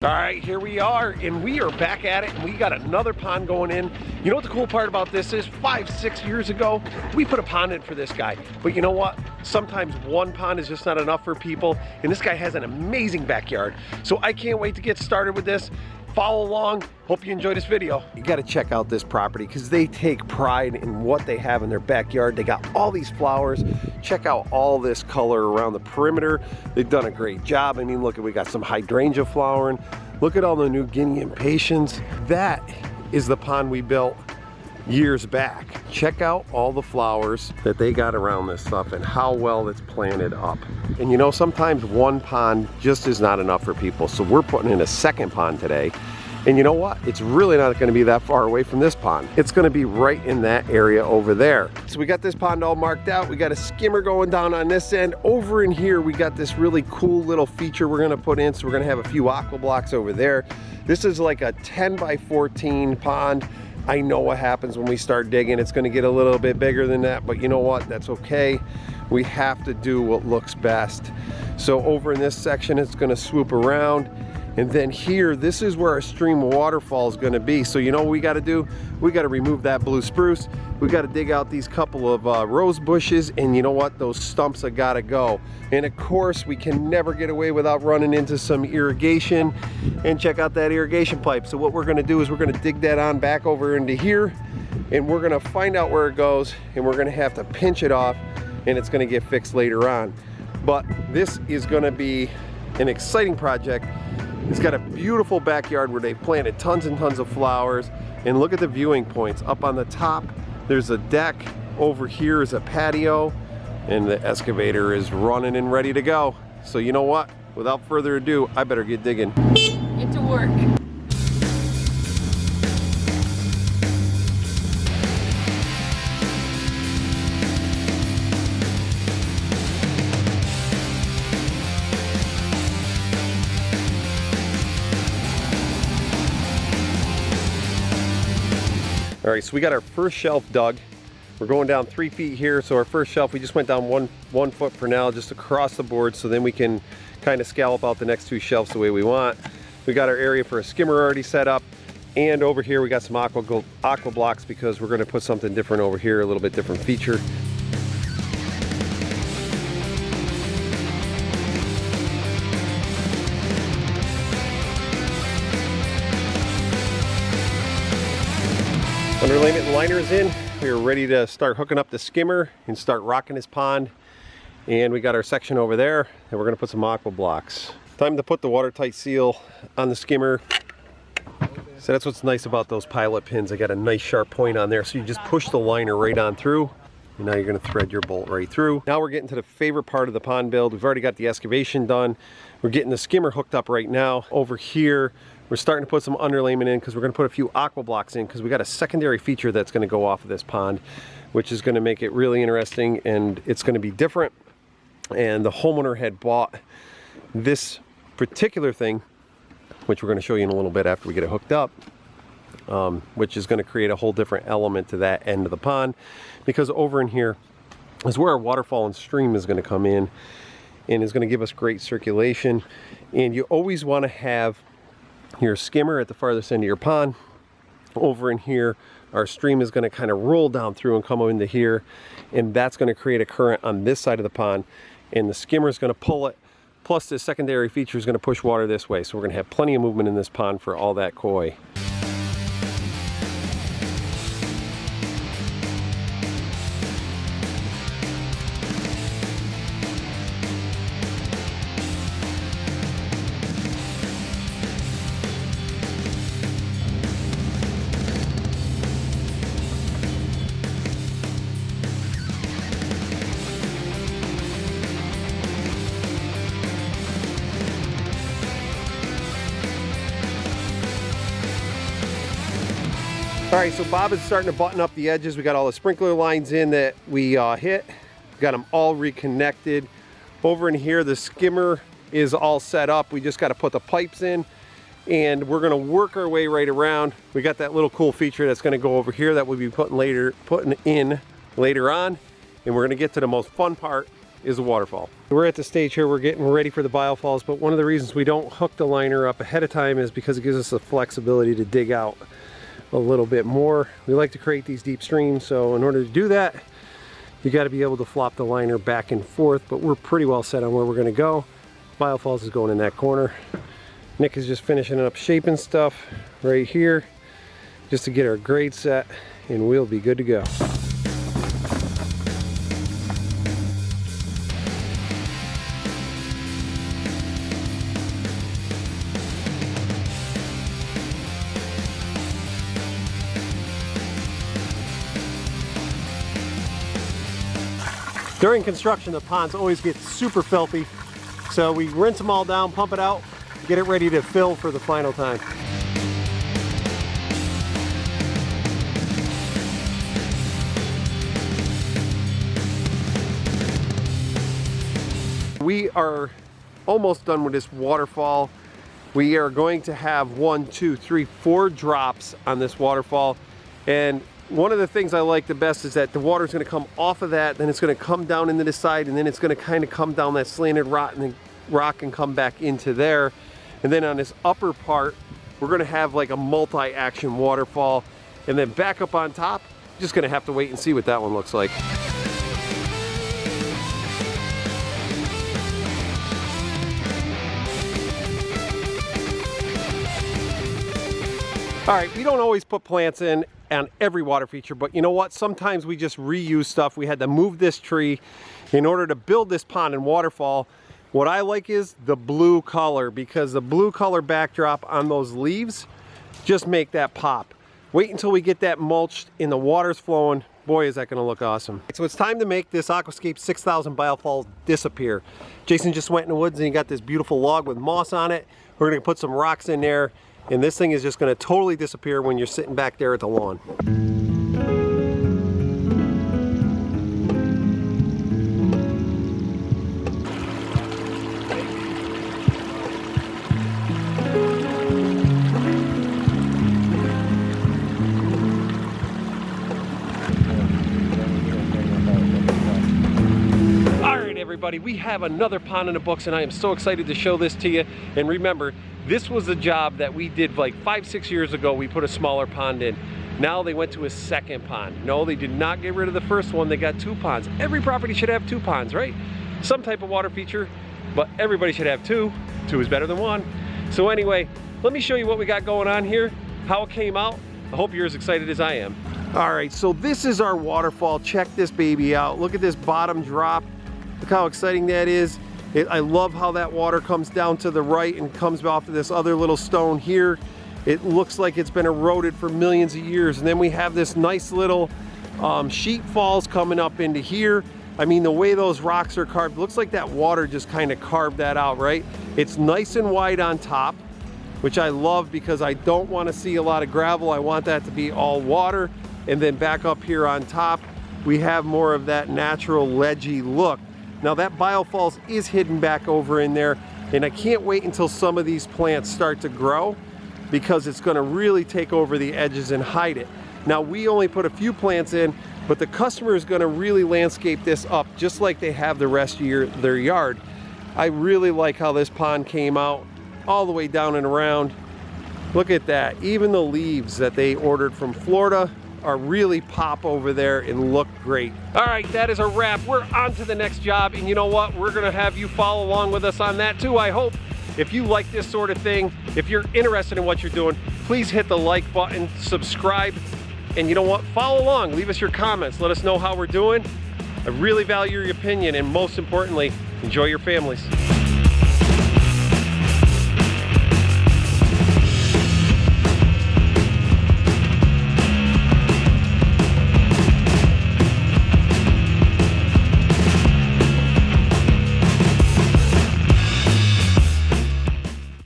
All right, here we are, and we are back at it, and we got another pond going in. You know what the cool part about this is? 5-6 years ago, we put a pond in for this guy. But you know what? Sometimes one pond is just not enough for people, and this guy has an amazing backyard. So I can't wait to get started with this. Follow along. Hope you enjoy this video. You got to check out this property because they take pride in what they have in their backyard. They got all these flowers. Check out all this color around the perimeter. They've done a great job. I mean, look, we got some hydrangea flowering. Look at all the new Guinea impatiens. That is the pond we built years back. Check out all the flowers that they got around this stuff and how well it's planted up. And you know, sometimes one pond just is not enough for people. So we're putting in a second pond today. And you know what? It's really not going to be that far away from this pond. It's going to be right in that area over there. So we got this pond all marked out. We got a skimmer going down on this end. Over in here, we got this really cool little feature we're going to put in. So we're going to have a few aqua blocks over there. This is like a 10 by 14 pond. I know what happens when we start digging. It's going to get a little bit bigger than that, but you know what? That's okay. We have to do what looks best. So over in this section, it's going to swoop around. And then here, this is where our stream waterfall is going to be. So you know what we got to do? We got to remove that blue spruce. We got to dig out these couple of rose bushes. And you know what? Those stumps have got to go. And of course, we can never get away without running into some irrigation. And check out that irrigation pipe. So what we're going to do is we're going to dig that on back over into here. And we're going to find out where it goes. And we're going to have to pinch it off. And it's going to get fixed later on. But this is going to be an exciting project. It's got a beautiful backyard where they've planted tons and tons of flowers. And look at the viewing points. Up on the top, there's a deck. Over here is a patio. And the excavator is running and ready to go. So you know what? Without further ado, I better get digging. Get to work. All right, so we got our first shelf dug. We're going down 3 feet here. So our first shelf, we just went down one foot for now, just across the board. So then we can kind of scallop out the next 2 shelves the way we want. We got our area for a skimmer already set up. And over here, we got some aqua blocks because we're gonna put something different over here, a little bit different feature. Underlayment liner is in. We are ready to start hooking up the skimmer and start rocking this pond. And we got our section over there, and we're gonna put some aqua blocks. Time to put the watertight seal on the skimmer. So that's what's nice about those pilot pins. They got a nice sharp point on there, so you just push the liner right on through. And now you're gonna thread your bolt right through. Now we're getting to the favorite part of the pond build. We've already got the excavation done. We're getting the skimmer hooked up right now. Over here, we're starting to put some underlayment in because we're going to put a few aqua blocks in because we got a secondary feature that's going to go off of this pond, which is going to make it really interesting and it's going to be different. And the homeowner had bought this particular thing, which we're going to show you in a little bit after we get it hooked up, which is going to create a whole different element to that end of the pond, because over in here is where our waterfall and stream is going to come in and is going to give us great circulation. And you always want to have your skimmer at the farthest end of your pond. Over in here, our stream is going to kind of roll down through and come into here, and that's going to create a current on this side of the pond, and the skimmer is going to pull it, plus this secondary feature is going to push water this way. So we're going to have plenty of movement in this pond for all that koi. All right, so Bob is starting to button up the edges. We got all the sprinkler lines in that we hit. Got them all reconnected. Over in here, the skimmer is all set up. We just got to put the pipes in, and we're going to work our way right around. We got that little cool feature that's going to go over here that we'll be putting in later on, and we're going to get to the most fun part, is the Waterfall. We're at the stage here, we're getting ready for the biofalls, but one of the reasons we don't hook the liner up ahead of time is because it gives us the flexibility to dig out a little bit more. We like to create these deep streams, so in order to do that, you got to be able to flop the liner back and forth, but we're pretty well set on where we're going to go. Biofalls is going in that corner. Nick is just finishing up shaping stuff right here just to get our grade set, and we'll be good to go. During construction, the ponds always get super filthy, so we rinse them all down, pump it out, get it ready to fill for the final time. We are almost done with this waterfall. We are going to have 1, 2, 3, 4 drops on this waterfall, and one of the things I like the best is that the water is going to come off of that, then it's going to come down into the side, and then it's going to kind of come down that slanted rock and come back into there. And then on this upper part, we're going to have like a multi-action waterfall. And then back up on top, just going to have to wait and see what that one looks like. All right, we don't always put plants in on every water feature, but you know what? Sometimes we just reuse stuff. We had to move this tree in order to build this pond and waterfall. What I like is the blue color, because the blue color backdrop on those leaves just make that pop. Wait until we get that mulched and the water's flowing. Boy, is that gonna look awesome. So it's time to make this Aquascape 6000 biofall disappear. Jason just went in the woods and he got this beautiful log with moss on it. We're gonna put some rocks in there, and this thing is just going to totally disappear when you're sitting back there at the lawn. All right, everybody, we have another pond in the books, and I am so excited to show this to you. And remember, this was a job that we did like 5-6 years ago. We put a smaller pond in. Now they went to a second pond. No, they did not get rid of the first one. They got 2 ponds. Every property should have 2 ponds, right? Some type of water feature, but everybody should have 2. 2 is better than 1. So anyway, let me show you what we got going on here, how it came out. I hope you're as excited as I am. All right, so this is our waterfall. Check this baby out. Look at this bottom drop. Look how exciting that is. I love how that water comes down to the right and comes off of this other little stone here. It looks like it's been eroded for millions of years. And then we have this nice little sheet falls coming up into here. I mean, the way those rocks are carved, looks like that water just kind of carved that out, right? It's nice and wide on top, which I love because I don't want to see a lot of gravel. I want that to be all water. And then back up here on top, we have more of that natural ledgy look. Now that biofalls is hidden back over in there, and I can't wait until some of these plants start to grow, because it's going to really take over the edges and hide it. Now we only put a few plants in, but the customer is going to really landscape this up just like they have the rest of their yard. I really like how this pond came out all the way down and around. Look at that. Even the leaves that they ordered from Florida are really pop over there and look great. All right, that is a wrap. We're on to the next job, and you know what? We're gonna have you follow along with us on that too, I hope. If you like this sort of thing, if you're interested in what you're doing, please hit the like button, subscribe, and you know what? Follow along, leave us your comments, let us know how we're doing. I really value your opinion, and most importantly, enjoy your families.